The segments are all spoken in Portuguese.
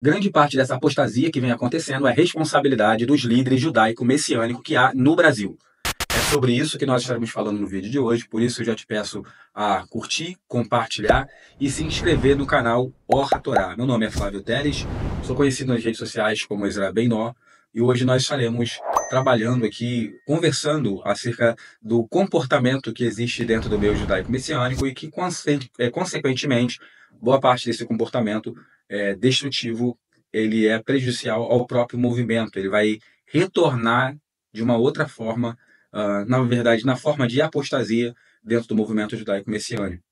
Grande parte dessa apostasia que vem acontecendo é responsabilidade dos líderes judaico-messiânicos que há no Brasil. É sobre isso que nós estaremos falando no vídeo de hoje, por isso eu já te peço a curtir, compartilhar e se inscrever no canal Orra Torá. Meu nome é Flávio Teles, sou conhecido nas redes sociais como Ezra Benó, e hoje nós estaremos trabalhando aqui, conversando acerca do comportamento que existe dentro do meio judaico-messiânico e que, consequentemente, boa parte desse comportamento destrutivo, ele é prejudicial ao próprio movimento, ele vai retornar de uma outra forma, na verdade, na forma de apostasia dentro do movimento judaico-messiânico.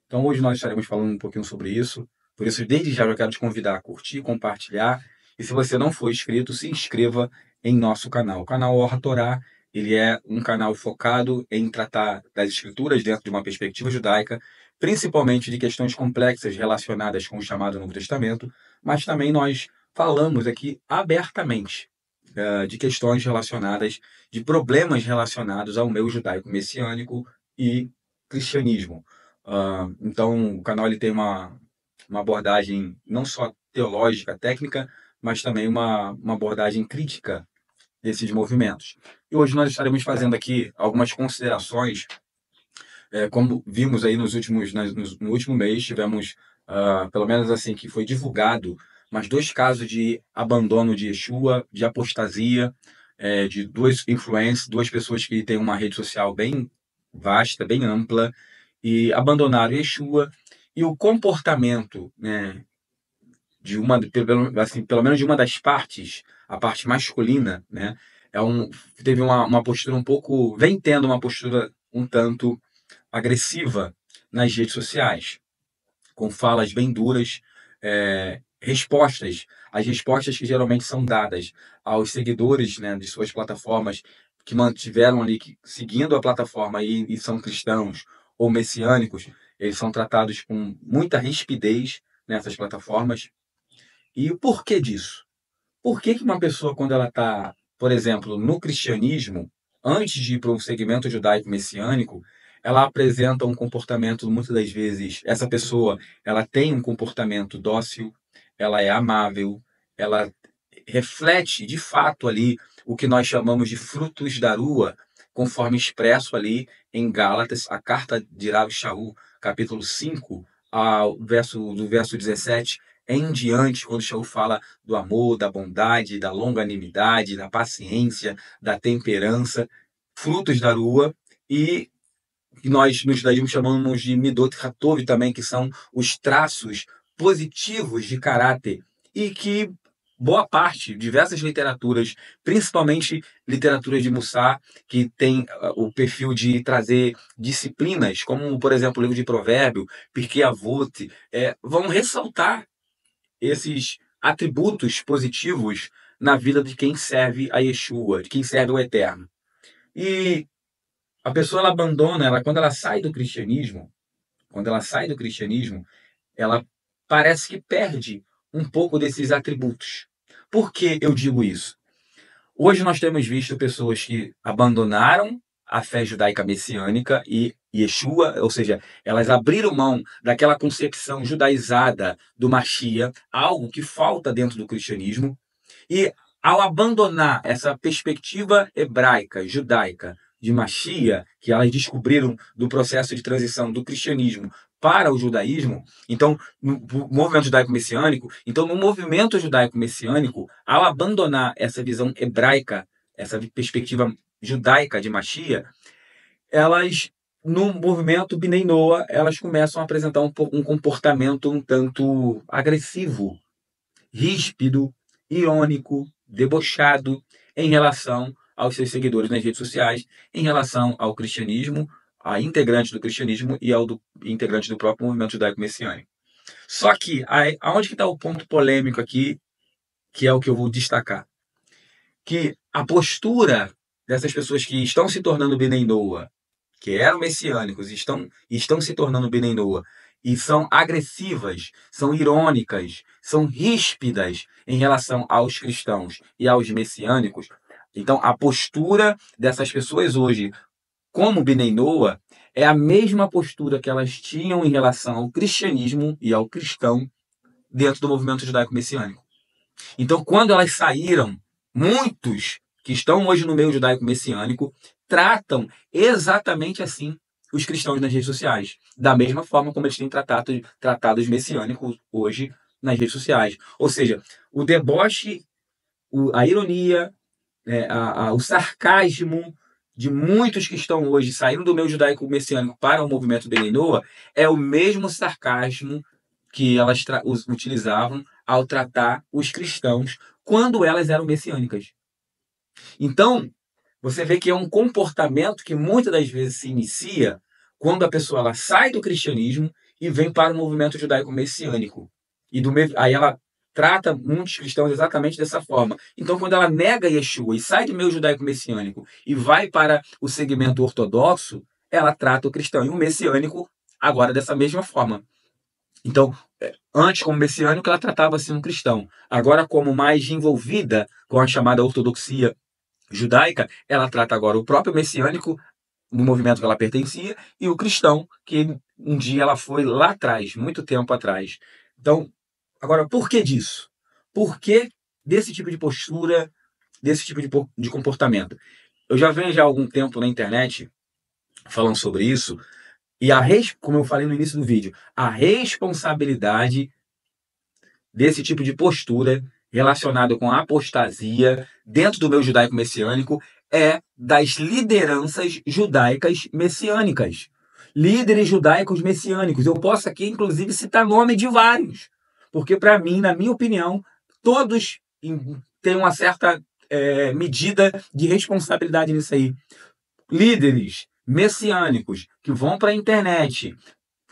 Então, hoje nós estaremos falando um pouquinho sobre isso. Por isso, desde já eu quero te convidar a curtir, compartilhar. E se você não for inscrito, se inscreva em nosso canal. O canal Orra Torá, ele é um canal focado em tratar das escrituras dentro de uma perspectiva judaica, principalmente de questões complexas relacionadas com o chamado Novo Testamento, mas também nós falamos aqui abertamente de questões relacionadas, de problemas relacionados ao meio judaico-messiânico e cristianismo. Então, o canal ele tem uma abordagem não só teológica, técnica, mas também uma abordagem crítica desses movimentos. E hoje nós estaremos fazendo aqui algumas considerações, como vimos aí no último mês, tivemos, pelo menos assim, que foi divulgado, mas 2 casos de abandono de Yeshua, de apostasia, de 2 influencers, 2 pessoas que têm uma rede social bem vasta, bem ampla, e abandonaram Yeshua, e o comportamento, né, pelo menos de uma das partes, a parte masculina, né, teve uma postura um pouco, vem tendo uma postura um tanto agressiva nas redes sociais, com falas bem duras, as respostas que geralmente são dadas aos seguidores, né, de suas plataformas que mantiveram ali, seguindo a plataforma e são cristãos ou messiânicos, eles são tratados com muita rispidez nessas plataformas. E o porquê disso? Por que uma pessoa, quando ela está, por exemplo, no cristianismo, antes de ir para um segmento judaico-messiânico, ela apresenta um comportamento, muitas das vezes, essa pessoa, ela tem um comportamento dócil, ela é amável, ela reflete, de fato, ali o que nós chamamos de frutos da rua, conforme expresso ali em Gálatas, a carta de Rav Shaul, capítulo 5, do verso 17 em diante, quando Shaul fala do amor, da bondade, da longanimidade, da paciência, da temperança, frutos da rua, e nós no judaísmo chamamos de Midot Hatov também, que são os traços positivos de caráter, e que boa parte, diversas literaturas, principalmente literatura de Mussar, que tem o perfil de trazer disciplinas, como, por exemplo, o livro de Provérbio, Pirkei Avot, vão ressaltar esses atributos positivos na vida de quem serve a Yeshua, de quem serve o Eterno. E a pessoa ela abandona, quando ela sai do cristianismo, ela parece que perde um pouco desses atributos. Por que eu digo isso? Hoje nós temos visto pessoas que abandonaram a fé judaica messiânica e Yeshua, ou seja, elas abriram mão daquela concepção judaizada do Mashiach, algo que falta dentro do cristianismo, e ao abandonar essa perspectiva hebraica, judaica, de Mashiach, que elas descobriram do processo de transição do cristianismo para o judaísmo, então, no movimento judaico-messiânico, então, no movimento judaico-messiânico, ao abandonar essa visão hebraica, essa perspectiva judaica de Mashiach, elas, no movimento Bnei Noah, elas começam a apresentar um comportamento um tanto agressivo, ríspido, irônico, debochado em relação aos seus seguidores nas redes sociais, em relação ao cristianismo, a integrantes do cristianismo e ao integrante do próprio movimento judaico-messiânico. Só que, aonde que está o ponto polêmico aqui, que é o que eu vou destacar? Que a postura dessas pessoas que estão se tornando Bnei Noah, que eram messiânicos, estão se tornando Bnei Noah, e são agressivas, são irônicas, são ríspidas em relação aos cristãos e aos messiânicos. Então, a postura dessas pessoas hoje, como Bnei Noah, é a mesma postura que elas tinham em relação ao cristianismo e ao cristão dentro do movimento judaico-messiânico. Então, quando elas saíram, muitos que estão hoje no meio judaico-messiânico tratam exatamente assim os cristãos nas redes sociais, da mesma forma como eles têm tratado os messiânicos hoje nas redes sociais. Ou seja, o deboche, a ironia, o sarcasmo de muitos que estão hoje saindo do meio judaico-messiânico para o movimento Bnei Noah é o mesmo sarcasmo que elas utilizavam ao tratar os cristãos quando elas eram messiânicas. Então, você vê que é um comportamento que muitas das vezes se inicia quando a pessoa ela sai do cristianismo e vem para o movimento judaico-messiânico. Aí ela trata muitos cristãos exatamente dessa forma. Então, quando ela nega Yeshua e sai do meio judaico-messiânico e vai para o segmento ortodoxo, ela trata o cristão e o messiânico agora dessa mesma forma. Então, antes, como messiânico, ela tratava assim um cristão. Agora, como mais envolvida com a chamada ortodoxia judaica, ela trata agora o próprio messiânico no movimento que ela pertencia e o cristão que um dia ela foi lá atrás, muito tempo atrás. Então, agora, por que disso? Por que desse tipo de postura, desse tipo de comportamento? Eu já venho já há algum tempo na internet falando sobre isso e como eu falei no início do vídeo, a responsabilidade desse tipo de postura relacionado com a apostasia dentro do meio judaico messiânico é das lideranças judaicas messiânicas. Líderes judaicos messiânicos. Eu posso aqui, inclusive, citar nome de vários. Porque, para mim, na minha opinião, todos têm uma certa medida de responsabilidade nisso aí. Líderes messiânicos que vão para a internet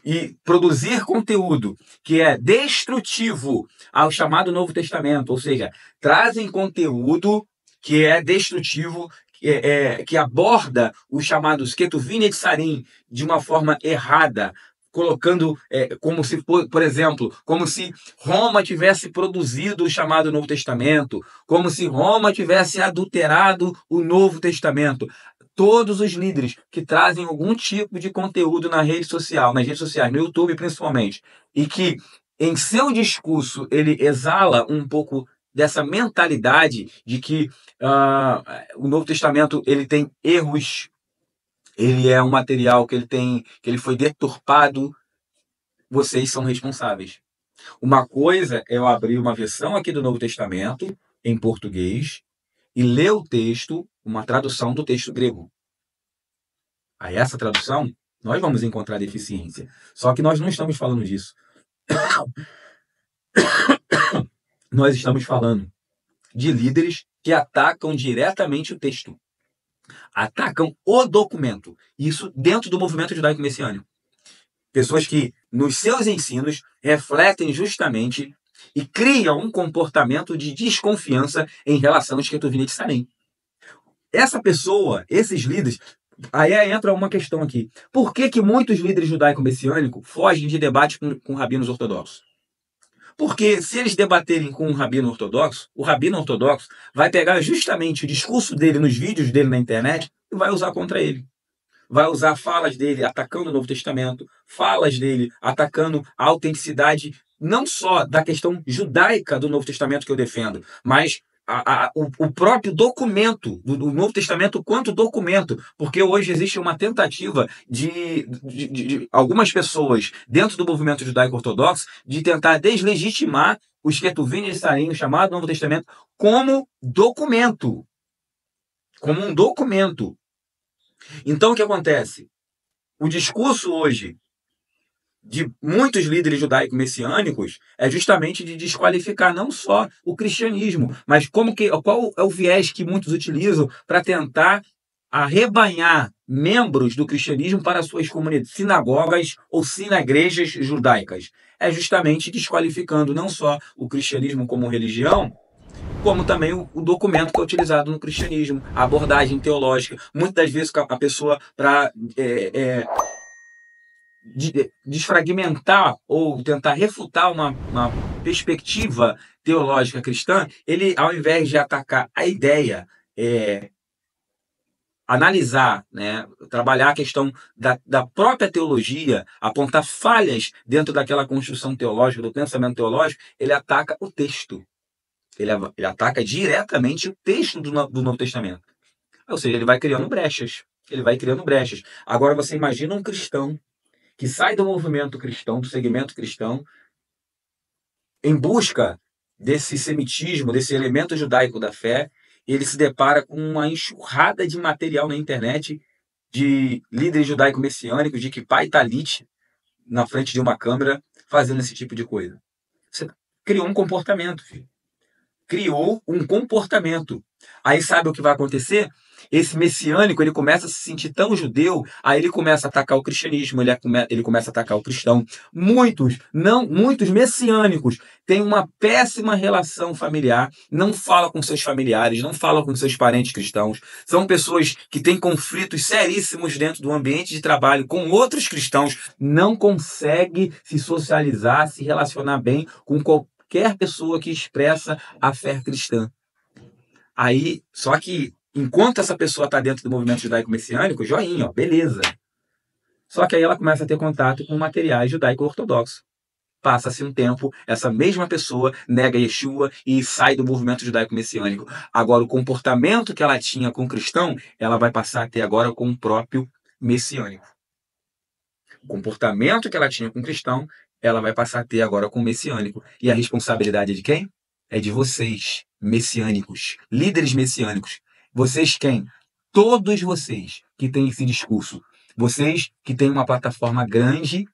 e produzir conteúdo que é destrutivo ao chamado Novo Testamento, ou seja, trazem conteúdo que é destrutivo, que aborda os chamados Ketuvim e Tsarim de uma forma errada, colocando como se, por exemplo, como se Roma tivesse produzido o chamado Novo Testamento, como se Roma tivesse adulterado o Novo Testamento. Todos os líderes que trazem algum tipo de conteúdo na rede social, nas redes sociais, no YouTube principalmente, e que em seu discurso ele exala um pouco dessa mentalidade de que o Novo Testamento ele tem erros, ele é um material que ele foi deturpado, vocês são responsáveis. Uma coisa é eu abrir uma versão aqui do Novo Testamento em português e ler o texto, uma tradução do texto grego. A essa tradução, nós vamos encontrar deficiência. Só que nós não estamos falando disso. Nós estamos falando de líderes que atacam diretamente o texto. Atacam o documento. Isso dentro do movimento judaico-messiânico. Pessoas que, nos seus ensinos, refletem justamente e criam um comportamento de desconfiança em relação aos Ketuvim de Salem. Essa pessoa, esses líderes, aí entra uma questão aqui. Por que muitos líderes judaico-messiânicos fogem de debate com rabinos ortodoxos? Porque se eles debaterem com um rabino ortodoxo, o rabino ortodoxo vai pegar justamente o discurso dele nos vídeos dele na internet e vai usar contra ele. Vai usar falas dele atacando o Novo Testamento, falas dele atacando a autenticidade não só da questão judaica do Novo Testamento que eu defendo, mas o próprio documento do Novo Testamento quanto documento, porque hoje existe uma tentativa de algumas pessoas dentro do movimento judaico-ortodoxo de tentar deslegitimar os Ketuvim e Tsarim, o chamado Novo Testamento, como documento. Como um documento. Então, o que acontece? O discurso hoje de muitos líderes judaico-messiânicos é justamente de desqualificar não só o cristianismo, mas qual é o viés que muitos utilizam para tentar arrebanhar membros do cristianismo para suas comunidades, sinagogas ou sinagrejas judaicas. É justamente desqualificando não só o cristianismo como religião, como também o documento que é utilizado no cristianismo, a abordagem teológica. Muitas das vezes a pessoa, para desfragmentar ou tentar refutar uma perspectiva teológica cristã, ele, ao invés de atacar a ideia, analisar, né, trabalhar a questão da própria teologia, apontar falhas dentro daquela construção teológica, do pensamento teológico, ele ataca o texto. Ele ataca diretamente o texto do Novo Testamento. Ou seja, ele vai criando brechas. Ele vai criando brechas. Agora você imagina um cristão que sai do movimento cristão, do segmento cristão, em busca desse semitismo, desse elemento judaico da fé, ele se depara com uma enxurrada de material na internet de líderes judaico-messiânicos, de kippah e talit, na frente de uma câmera, fazendo esse tipo de coisa. Você criou um comportamento, filho. Criou um comportamento. Aí sabe o que vai acontecer? Esse messiânico, ele começa a se sentir tão judeu, aí ele começa a atacar o cristianismo, ele começa a atacar o cristão. Muitos messiânicos têm uma péssima relação familiar, não falam com seus familiares, não falam com seus parentes cristãos. São pessoas que têm conflitos seríssimos dentro do ambiente de trabalho com outros cristãos, não conseguem se socializar, se relacionar bem com qualquer pessoa que expressa a fé cristã. Aí, só que enquanto essa pessoa está dentro do movimento judaico-messiânico, joinha, ó, beleza. Só que aí ela começa a ter contato com materiais judaico-ortodoxos. Passa-se um tempo, essa mesma pessoa nega Yeshua e sai do movimento judaico-messiânico. Agora, o comportamento que ela tinha com o cristão, ela vai passar a ter agora com o próprio messiânico. O comportamento que ela tinha com o cristão, ela vai passar a ter agora com o messiânico. E a responsabilidade é de quem? É de vocês, messiânicos, líderes messiânicos. Vocês quem? Todos vocês que têm esse discurso. Vocês que têm uma plataforma grande,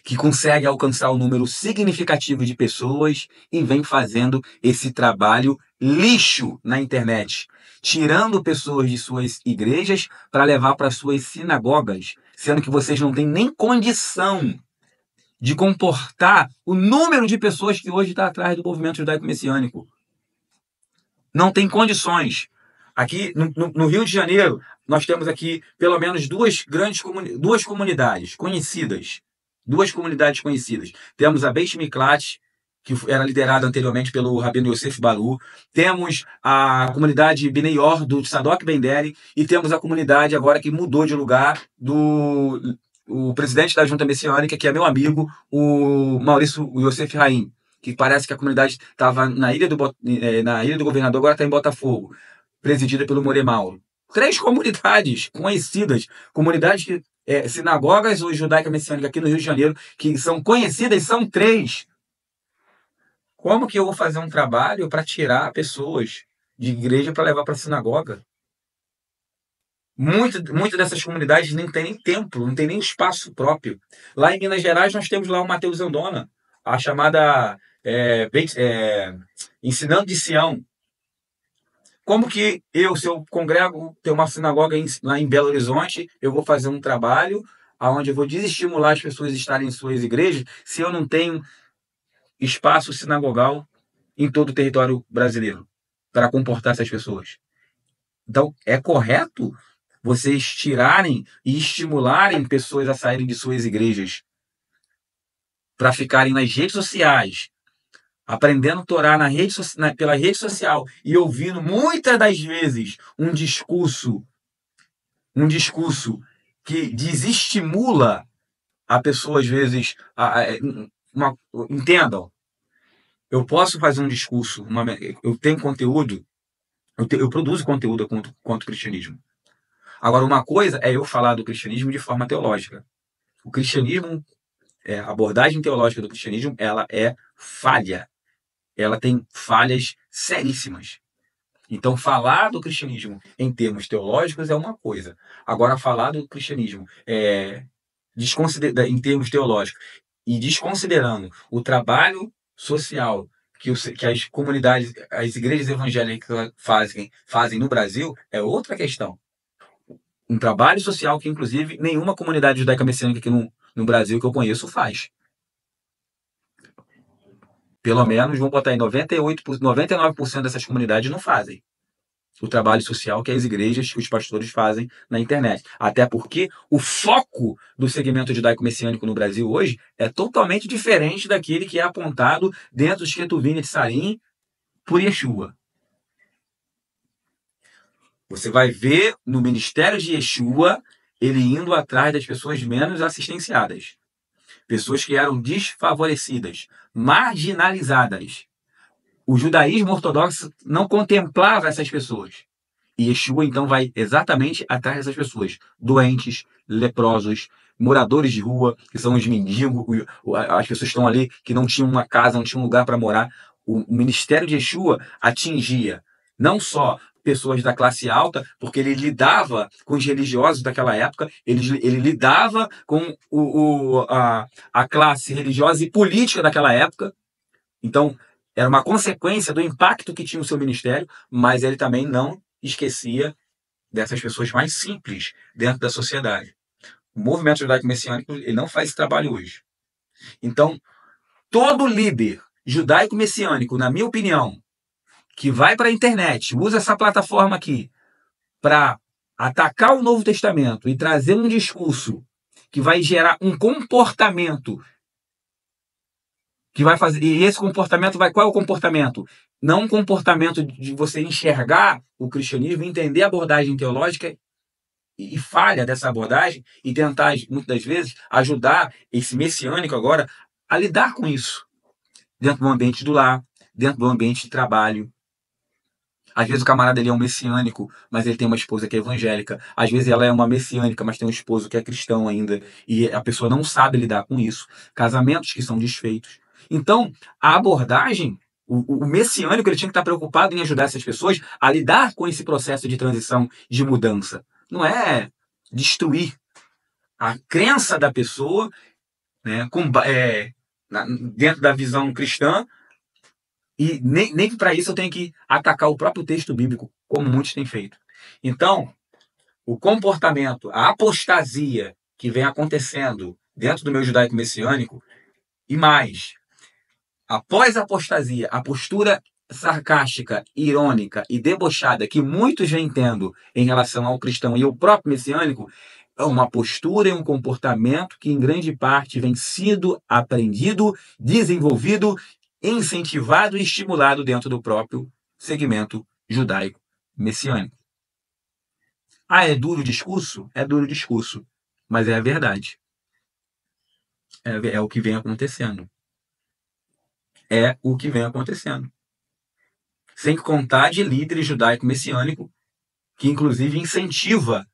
que consegue alcançar um número significativo de pessoas e vem fazendo esse trabalho lixo na internet, tirando pessoas de suas igrejas para levar para suas sinagogas, sendo que vocês não têm nem condição de comportar o número de pessoas que hoje está atrás do movimento judaico-messiânico. Não tem condições. Aqui no Rio de Janeiro, nós temos aqui pelo menos duas comunidades conhecidas. Duas comunidades conhecidas. Temos a Beit Miklat, que era liderada anteriormente pelo Rabino Yosef Baru. Temos a comunidade Bnei Or, do Tzadok Ben-Deri. E temos a comunidade agora que mudou de lugar o presidente da Junta Messiânica, que é meu amigo, o Maurício Yosef Haim, que parece que a comunidade estava na Ilha do Governador, agora está em Botafogo, presidida pelo More Mauro. 3 comunidades conhecidas, comunidades que sinagogas judaica messiânica aqui no Rio de Janeiro, que são conhecidas, são 3. Como que eu vou fazer um trabalho para tirar pessoas de igreja para levar para a sinagoga? Muitas dessas comunidades nem tem nem templo, não tem nem espaço próprio. Lá em Minas Gerais nós temos lá o Mateus Andona, a chamada Ensinando de Sião. Como que se eu congrego, tenho uma sinagoga lá em Belo Horizonte, eu vou fazer um trabalho onde eu vou desestimular as pessoas a estarem em suas igrejas se eu não tenho espaço sinagogal em todo o território brasileiro para comportar essas pessoas? Então, é correto vocês tirarem e estimularem pessoas a saírem de suas igrejas para ficarem nas redes sociais, aprendendo Torá pela rede social e ouvindo muitas das vezes um discurso que desestimula a pessoa, às vezes, entendam, eu posso fazer um discurso, eu tenho conteúdo, eu produzo conteúdo contra o cristianismo. Agora, uma coisa é eu falar do cristianismo de forma teológica. O cristianismo, a abordagem teológica do cristianismo, ela é falha. Ela tem falhas seríssimas. Então, falar do cristianismo em termos teológicos é uma coisa. Agora, falar do cristianismo em termos teológicos e desconsiderando o social que as comunidades, as igrejas evangélicas fazem no Brasil, é outra questão. Um trabalho social que, inclusive, nenhuma comunidade judaica messiânica aqui no Brasil que eu conheço faz. Pelo menos, vamos botar aí, 99% dessas comunidades não fazem o trabalho social que as igrejas, que os pastores fazem na internet. Até porque o foco do segmento judaico-messiânico no Brasil hoje é totalmente diferente daquele que é apontado dentro do Shketuvim de Sarim por Yeshua. Você vai ver no ministério de Yeshua ele indo atrás das pessoas menos assistenciadas. Pessoas que eram desfavorecidas, marginalizadas. o judaísmo ortodoxo não contemplava essas pessoas. E Yeshua, então, vai exatamente atrás dessas pessoas. Doentes, leprosos, moradores de rua, que são os mendigos, as pessoas que estão ali, que não tinham uma casa, não tinham um lugar para morar. O ministério de Yeshua atingia não só pessoas da classe alta, porque ele lidava com os religiosos daquela época, ele lidava com a classe religiosa e política daquela época. Então, era uma consequência do impacto que tinha o seu ministério, mas ele também não esquecia dessas pessoas mais simples dentro da sociedade. O movimento judaico-messiânico ele não faz esse trabalho hoje. Então, todo líder judaico-messiânico, na minha opinião, que vai para a internet, usa essa plataforma aqui para atacar o Novo Testamento e trazer um discurso que vai gerar um comportamento que vai fazer. E esse comportamento vai. Qual é o comportamento? Não um comportamento de você enxergar o cristianismo, entender a abordagem teológica e falha dessa abordagem e tentar, muitas das vezes, ajudar esse messiânico agora a lidar com isso. Dentro do ambiente do lar, dentro do ambiente de trabalho. Às vezes o camarada ele é um messiânico, mas ele tem uma esposa que é evangélica. Às vezes ela é uma messiânica, mas tem um esposo que é cristão ainda. E a pessoa não sabe lidar com isso. Casamentos que são desfeitos. Então, a abordagem, o messiânico, ele tinha que estar preocupado em ajudar essas pessoas a lidar com esse processo de transição, de mudança. Não é destruir a crença da pessoa, né, dentro da visão cristã, e nem para isso eu tenho que atacar o próprio texto bíblico, como muitos têm feito. Então, o comportamento, a apostasia que vem acontecendo dentro do meu judaico messiânico, e mais, após a apostasia, a postura sarcástica, irônica e debochada que muitos vêm tendo em relação ao cristão e ao próprio messiânico, é uma postura e um comportamento que, em grande parte, vem sido aprendido, desenvolvido, incentivado e estimulado dentro do próprio segmento judaico-messiânico. Ah, é duro o discurso? É duro o discurso, mas é a verdade. É o que vem acontecendo. É o que vem acontecendo. Sem contar de líderes judaico-messiânico, que inclusive incentiva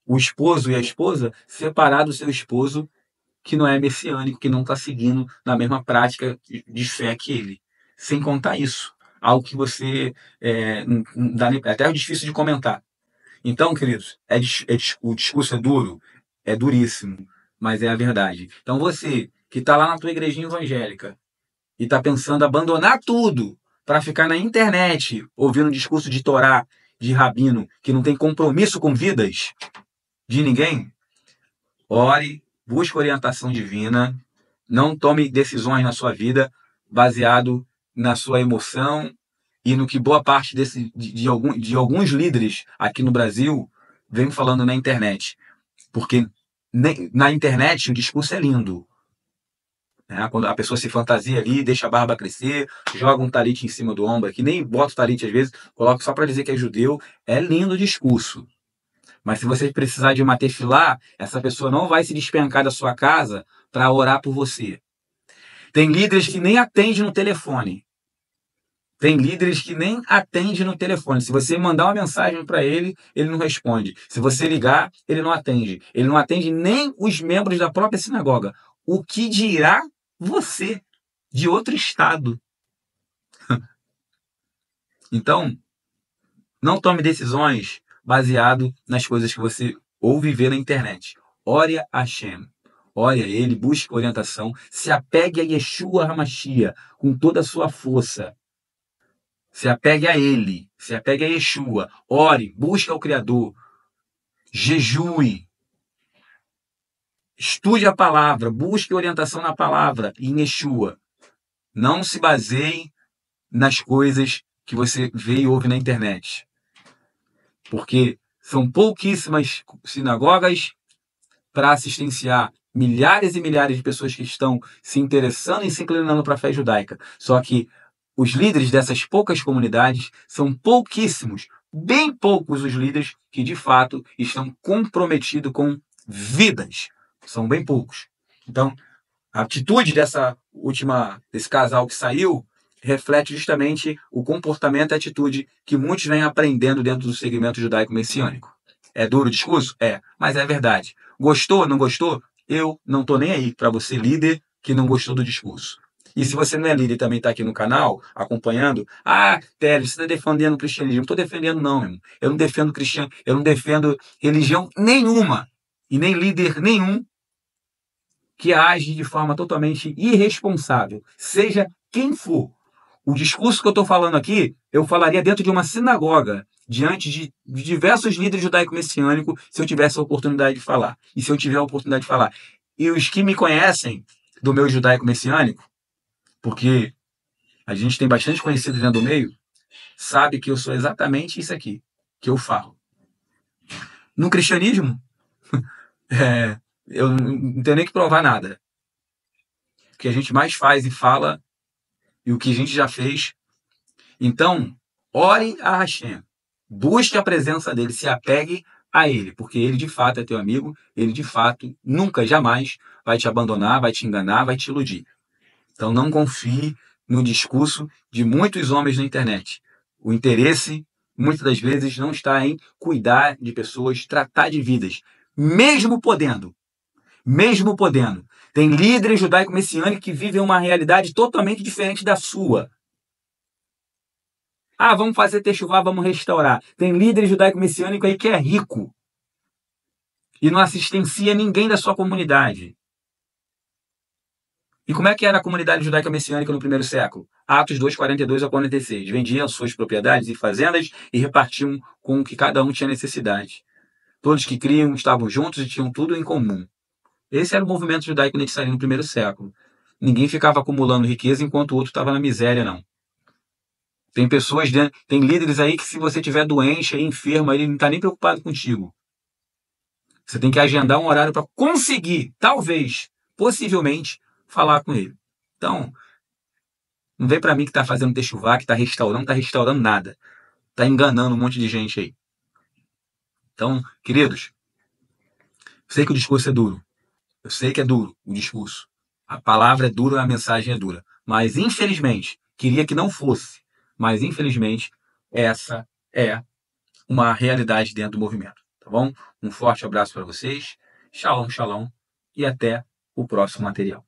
o esposo e a esposa separar do seu esposo que não é messiânico, que não está seguindo na mesma prática de fé que ele. Sem contar isso. Algo que você não dá nem, é até difícil de comentar. Então, queridos, o discurso é duro, é duríssimo, mas é a verdade. Então você que está lá na tua igrejinha evangélica e está pensando em abandonar tudo para ficar na internet ouvindo um discurso de Torá, de rabino, que não tem compromisso com vidas de ninguém, ore, busque orientação divina, não tome decisões na sua vida baseado na sua emoção e no que boa parte de alguns líderes aqui no Brasil vem falando na internet. Porque na internet o discurso é lindo. Né? Quando a pessoa se fantasia ali, deixa a barba crescer, joga um talite em cima do ombro, que nem bota o talite às vezes, coloca só para dizer que é judeu, é lindo o discurso. Mas se você precisar de uma tefilá, essa pessoa não vai se despencar da sua casa para orar por você. Tem líderes que nem atendem no telefone. Tem líderes que nem atendem no telefone. Se você mandar uma mensagem para ele, ele não responde. Se você ligar, ele não atende. Ele não atende nem os membros da própria sinagoga. O que dirá você, de outro estado? Então, não tome decisões baseado nas coisas que você ouve ver na internet. Ore a Hashem. Ore a ele, busque orientação. Se apegue a Yeshua HaMashiach com toda a sua força. Se apegue a ele. Se apegue a Yeshua. Ore, busque ao Criador. Jejue. Estude a palavra. Busque orientação na palavra em Yeshua. Não se baseie nas coisas que você vê e ouve na internet. Porque são pouquíssimas sinagogas para assistenciar milhares e milhares de pessoas que estão se interessando e se inclinando para a fé judaica. Só que os líderes dessas poucas comunidades são pouquíssimos, bem poucos os líderes que de fato estão comprometidos com vidas. São bem poucos. Então, a atitude desse casal que saiu reflete justamente o comportamento e atitude que muitos vêm aprendendo dentro do segmento judaico-messiânico. É duro o discurso? É, mas é verdade. Gostou, não gostou? Eu não estou nem aí para você, líder, que não gostou do discurso. E se você não é líder e também está aqui no canal, acompanhando, Teles, você está defendendo o cristianismo. Não estou defendendo, não, meu irmão. Eu não defendo cristiano, eu não defendo religião nenhuma, e nem líder nenhum que age de forma totalmente irresponsável, seja quem for. O discurso que eu estou falando aqui, eu falaria dentro de uma sinagoga, diante de diversos líderes judaico-messiânicos, se eu tivesse a oportunidade de falar. E se eu tiver a oportunidade de falar. E os que me conhecem do meu judaico-messiânico, porque a gente tem bastante conhecidos dentro do meio, sabe que eu sou exatamente isso aqui que eu falo. No cristianismo, eu não tenho nem que provar nada. O que a gente mais faz e fala, e o que a gente já fez. Então, ore a Hashem. Busque a presença dele, se apegue a ele, porque ele de fato é teu amigo, ele de fato nunca, jamais vai te abandonar, vai te enganar, vai te iludir. Então não confie no discurso de muitos homens na internet. O interesse, muitas das vezes, não está em cuidar de pessoas, tratar de vidas, mesmo podendo. Mesmo podendo. Tem líderes judaico-messiânicos que vivem uma realidade totalmente diferente da sua. Vamos fazer techuvá, vamos restaurar. Tem líder judaico-messiânico aí que é rico e não assistencia ninguém da sua comunidade. E como é que era a comunidade judaico-messiânica no primeiro século? Atos 2, 42 a 46. Vendiam suas propriedades e fazendas e repartiam com o que cada um tinha necessidade. Todos que criam estavam juntos e tinham tudo em comum. Esse era o movimento judaico necessário no primeiro século. Ninguém ficava acumulando riqueza enquanto o outro estava na miséria, não. Tem pessoas, tem líderes aí que se você estiver doente, aí, enfermo, ele não está nem preocupado contigo. Você tem que agendar um horário para conseguir, talvez, possivelmente, falar com ele. Então, não vem para mim que está fazendo techuvá, que está restaurando, não está restaurando nada. Está enganando um monte de gente aí. Então, queridos, eu sei que o discurso é duro. Eu sei que é duro o discurso. A palavra é dura, a mensagem é dura. Mas, infelizmente, queria que não fosse. Mas, infelizmente, essa é uma realidade dentro do movimento. Tá bom? Um forte abraço para vocês. Shalom, shalom. E até o próximo material.